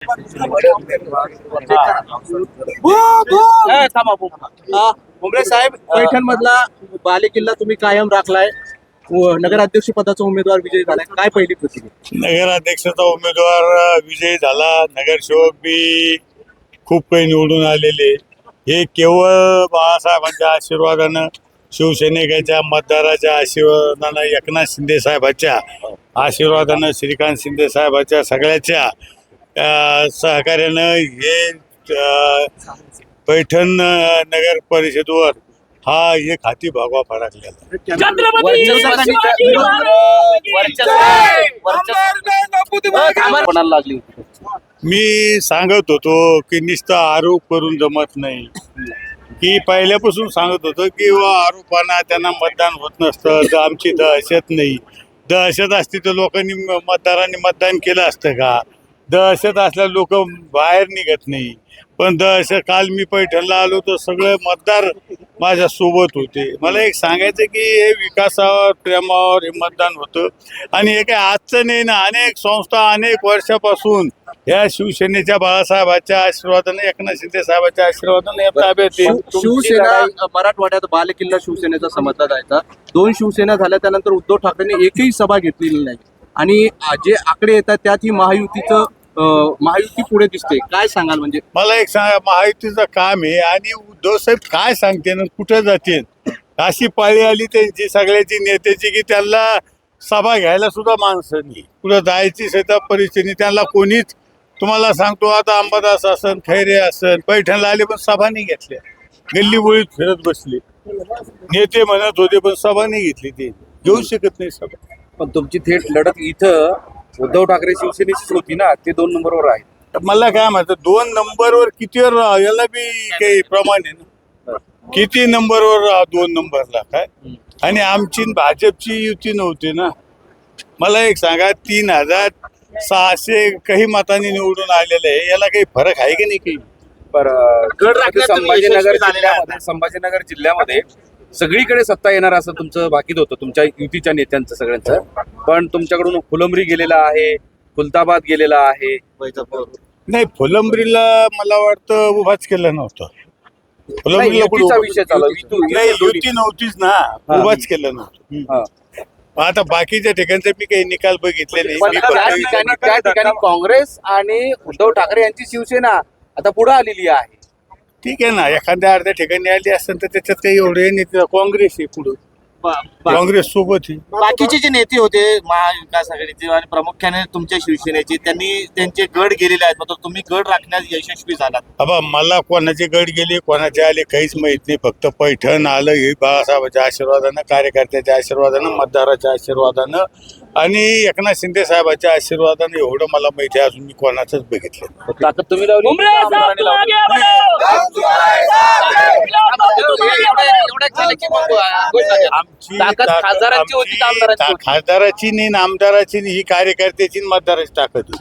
भुमरे साहेब, पैठण मधला बालेकिल्ला तुम्ही कायम राखलाय. नगराध्यक्ष पदाचा उमेदवार विजयी झालाय, काय पहिली प्रतिक्रिया? नगराध्यक्षाचा उमेदवार विजयी झाला. नगरसेवक बी खूप काही निवडून आलेले. हे केवळ बाळासाहेबांच्या आशीर्वादानं, शिवसैनिकाच्या मतदाराच्या आशीर्वादानं, एकनाथ शिंदे साहेबांच्या आशीर्वादानं, श्रीकांत शिंदे साहेबांच्या सगळ्याच्या सहकार्यानं हे पैठण नगर परिषदेवर हा एक हाती भागवा फडकलेला. मी सांगत होतो की नुसता आरोप करून जमत नाही, की पहिल्यापासून सांगत होतो की आरोपांना त्यांना मतदान होत नसतं. तर आमची दहशत नाही. दहशत असती तर लोकांनी मतदारांनी मतदान केलं असतं का? दहशत असल्या लोक बाहेर निघत नाही. पण दहशत, काल मी पैठणला आलो तर सगळे मतदार माझ्या सोबत होते. मला एक सांगायचं की हे विकासावर, प्रेमावर हे मतदान होतं. आणि हे काही आजचं नाही ना, अनेक संस्था अनेक वर्षापासून या शिवसेनेच्या बाळासाहेबांच्या आशीर्वादाने, एकनाथ शिंदे साहेबांच्या आशीर्वादाने या ताब्यात येईल. शिवसेना मराठवाड्यात बालेकिल्ला शिवसेनेचा समजला जायचा. 2 शिवसेना झाल्या त्यानंतर उद्धव ठाकरेंनी एकही सभा घेतलेली नाही. आणि जे आकडे येतात त्यात ही महायुती पुढे दिसते. काय सांगाल? म्हणजे मला एक सांगा, महायुतीचं काम आहे आणि उद्धव साहेब काय सांगते ना, कुठं जाते? अशी पाळी आली त्यांची सगळ्याची नेत्याची की त्यांना सभा घ्यायला सुद्धा माणसं नाही, कुठं जायची सुद्धा परिस्थिती. त्यांना कोणीच, तुम्हाला सांगतो आता अंबादास असन, खैरे असन, पैठणला आले पण सभा नाही घेतल्या. गल्ली बोळीत फिरत बसले. नेते म्हणत होते पण सभा नाही घेतली. ते घेऊ शकत नाही सभा. पण तुमची थेट लढत इथं उद्धव ठाकरे शिवसेनेचीच होती ना, ते 2 नंबरवर आहे. मला काय म्हणतं, 2 नंबरवर कितीवर याला बी काही प्रमाण आहे ना? किती नंबरवर 2 नंबरला काय? आणि आमची भाजपची युती नव्हती ना. मला एक सांगा, 3600 काही मतांनी निवडून आलेले आहे. याला काही फरक आहे की नाही? काही संभाजीनगर जिल्ह्यामध्ये सगळीकडे सत्ता येणार असं तुमचं बाकीच होतं, तुमच्या युतीच्या नेत्यांचं सगळ्यांचं. पण तुमच्याकडून फुलंब्री गेलेला आहे, खुलताबाद गेलेला आहे. नाही, फुलंब्रीला मला वाटतं उभाच केलं नव्हतं. युतीचा विषय चालू युती नव्हतीच ना, उभाच केलं नव्हतं. आता बाकीच्या ठिकाणचे मी काही निकाल बघितले नाही. त्या ठिकाणी काँग्रेस आणि उद्धव ठाकरे यांची शिवसेना आता पुढे आलेली आहे. ठीक आहे ना, एखाद्या अर्ध्या ठिकाणी आली असेल तर त्याच्यात काही एवढे नाही. काँग्रेस आहे पुढे, काँग्रेस सोबत. बाकीचे जे नेते होते महाविकास आघाडीचे आणि प्रामुख्याने तुमच्या शिवसेनेचे, त्यांनी त्यांचे गड गेलेले आहेत, मात्र तुम्ही गड राखण्यात यशस्वी झालात. बाबा, मला कोणाचे गड गेले कोणाचे आले काहीच माहित नाही. फक्त पैठण आलं हे बाळासाहेबांच्या आशीर्वादानं, कार्यकर्त्याच्या आशीर्वादानं, मतदाराच्या आशीर्वादानं आणि एकनाथ शिंदे साहेबांच्या आशीर्वादानं एवढं मला माहिती आहे. अजून मी कोणाचंच बघितलं. ताकद तुम्ही लावली. खासदाराची नाही, आमदाराची नाही, ही कार्यकर्त्याची मतदाराची ताकद.